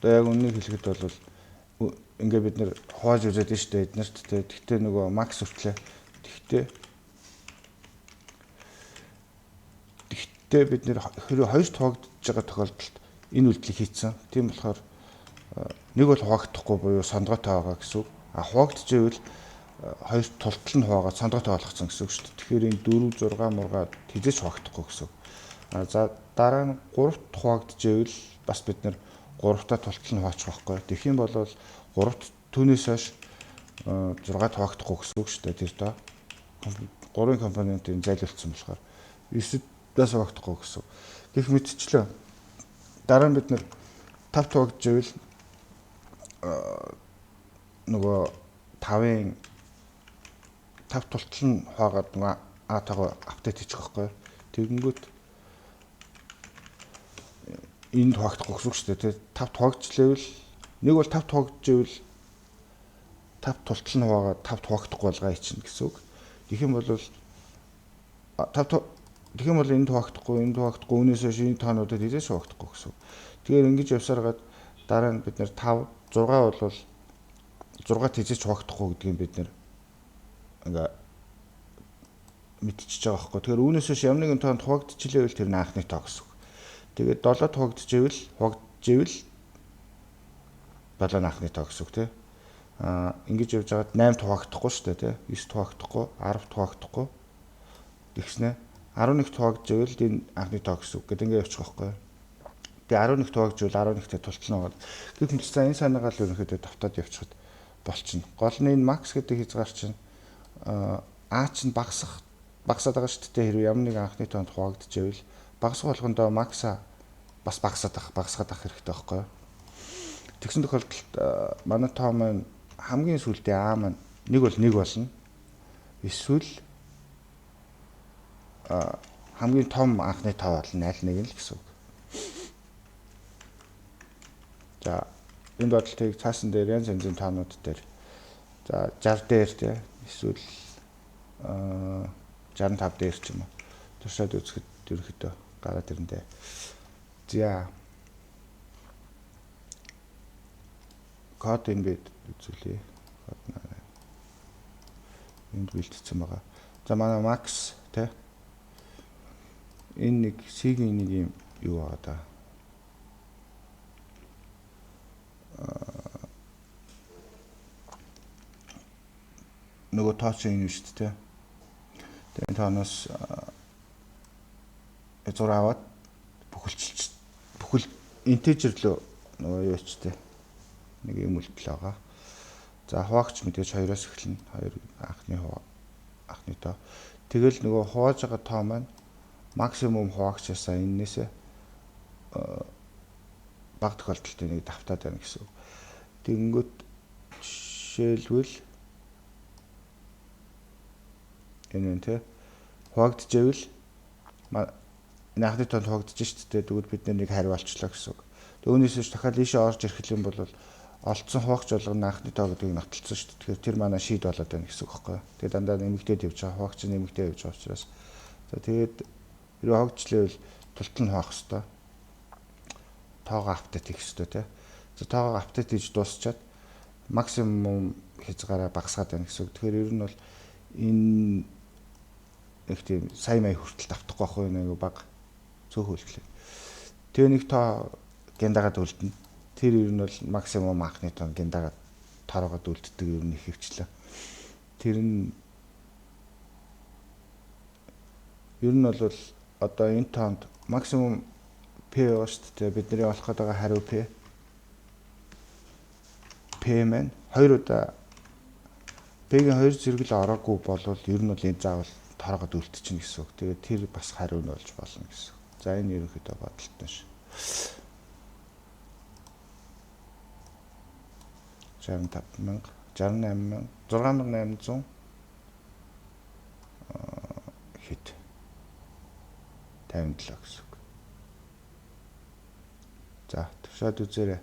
Одоо яг үннийг хэлэхэд бол ингээ бид нэр хувааж үзээд нь штэ эднэрт те. Тэгтээ нөгөө макс хүртлээ. Тэгтээ бид нэр хоёрт хуваагдж байгаа тохиолдолд энэ үйлдэлийг хийцэн. Тийм болохоор нэг бол хуваагдахгүй буюу сондгоотой байгаа гэсэн үг. А хуваагдчихвэл хоёрт тултал нь хуваагаад сондгоотой болгоцсон гэсэн үг шүү дээ. Тэгэхээр энэ 4 6 мургаад хизээч хуваагдахгүй гэсэн үг. За дараа нь 3-т хуваагдчихвэл бас бид нэр 3-таа тултал нь хуваачих байхгүй. Тэгэх юм бол 3-т түүнээс хойш 6-т хуваагдахгүй гэсэн үг шүү дээ. Тэр доо 3 компонентын зайлуулсан болохоор 9-т бас хуваагдахгүй гэсэн. Гэх мэтчлээ. Дараа нь бид нэр 5-т хуваагдчихвэл нөгөө 5-ын 5 тултал нь хуваагаад нөгөө А-тайгаа апдейт хийчих байхгүй. Тэгэнгүүт энд хуваагдахгүй гэсэн үг шүү дээ. 5-т хуваагдчихлээвэл нэг бол 5-т хуваагдчихвэл 5 тултал нь хуваагаад 5-т хуваагдахгүй болгоо ичнэ гэсэн үг. Тэгэх юм бол 5 тэгэх юм бол энд хуваагдахгүй үүнээс хойш энэ тоонуудад хизээш хуваагдахгүй гэсэн үг. Тэгэхээр ингэж явсараад дараа нь бид нэр 5 6 бол 6-т хизээч хуваагдахгүй гэдгийг бид нэр ингээ мэдчихэж байгаа байхгүй. Тэгэхээр үүнээс хойш ямар нэгэн тоонд хуваагдчихлээвэл тэр нь анхны тоо гэсэн үг. Тэгээд 7-т хуваагдчихвэл 7 анхны тоо гэсэн үг тий. Ингэж явж байгаад 8-т хуваагдахгүй шүү дээ тий. 9-т хуваагдахгүй, 10-т хуваагдахгүй. Тэгснэ 11-т хуваагдчихвэл энэ анхны тоо гэсэн үг. Гэт ингэ явчих байхгүй. Тэгээ 11-т хуваагдчихвэл 11-т тултал нь байгаа. Гэх мэт энэ санаагаар л ерөнхийдөө давтаад явчихад болчихно. Гол нь энэ макс гэдэг хязгаар чинь А чинь багасаад байгаа шүү дээ. Хэрвээ ямар нэгэн анхны тоонд хуваагдчихвэл багасах болгондоо макса бас багасаад ах хэрэгтэй байхгүй юу? Тэгсэн тохиолдолд манай тоо маань хамгийн сүүлдээ А маань нэг бол нэг болно. Эсвэл хамгийн том анхны тоо болно аль нэг нь л гэсэн үг. За энэ бодлыг цаасан дээр янз янзын тоонууд дээр за 60 дээр тий эсвэл 65 дээр ч юм уу туршаад үзэхэд ерөөхдөө гараад ирэндээ. За код энэ бид үзүүлье. Код наа. Энд бэлтгэсэн байгаа. За манай max тий энэ нэг C-ийн нэг юм юу байгаа да. Нөгөө тооцоо юм шүү дээ. Тэгээд тооноос зур аваад бүхэл integer руу нөгөө юу ч дээ. Нэг юм үлдэл байгаа. За хуваагч мэдээж 2-оос эхэлнэ. 2 анхны тоо. Тэгэл нөгөө хувааж байгаа тоо маань максимум хуваагчаасаа энэсээ баг тохиолдолд энийг давтаад байна гэсэн. Тэгэнгүүт жишээлбэл энэ тэ хуваагдчихвэл энэ анхны тоонд хуваагдчих шүү дээ. Тэгвэл бид нэг хариу олчлоо гэсэн. Түүнээс ч дахиад ийшээ орж ирэх юм бол олдсон хуваагч болгоно анхны тоо гэдгийг нотолцсон шүү дээ. Тэгэхээр тэр манай шийд болоод байна гэсэн үг байхгүй юу? Тэгээ дандаа нэмэгдээд явж байгаа. Хуваагч нэмэгдээд явж байгаа учраас. За тэгээд хэрэг хуваагдчлээвэл тултал нь хуваах хэрэгтэй. Тоогоо апдейт хийх хэрэгтэй тий. За тоогоо апдейт хийж дуусчаад максимум хязгаараа багасгаад байна гэсэн үг. Тэгэхээр ер нь бол энэ их тийм сая мая хүртэл давтахгүй байх уу нэг баг цөөхөн үлдлээ. Тэгээ нэг тоо гендагаад үлдэнэ. Тэр ер нь бол максимум анхны тоо гендагаад тороогоод үлддэг ер нь их хөвчлээ. Тэр нь ер нь бол одоо энэ тоонд максимум P байгаа шүү дээ. Бидний олох гээд байгаа хариу P. P маань 2 удаа P-ийн 2 зэрэг л ороогүй болвол ер нь бол энэ заавал тороогоод үлдчихнэ гэсэн үг. Тэгээд тэр бас хариу нь болж болно гэсэн. За энэ ерөнхийдөө бодолтой ш. 65,000, 68,000, 6,800 хэд 57 гэсэн үг. За төвшөөд үзээрэй.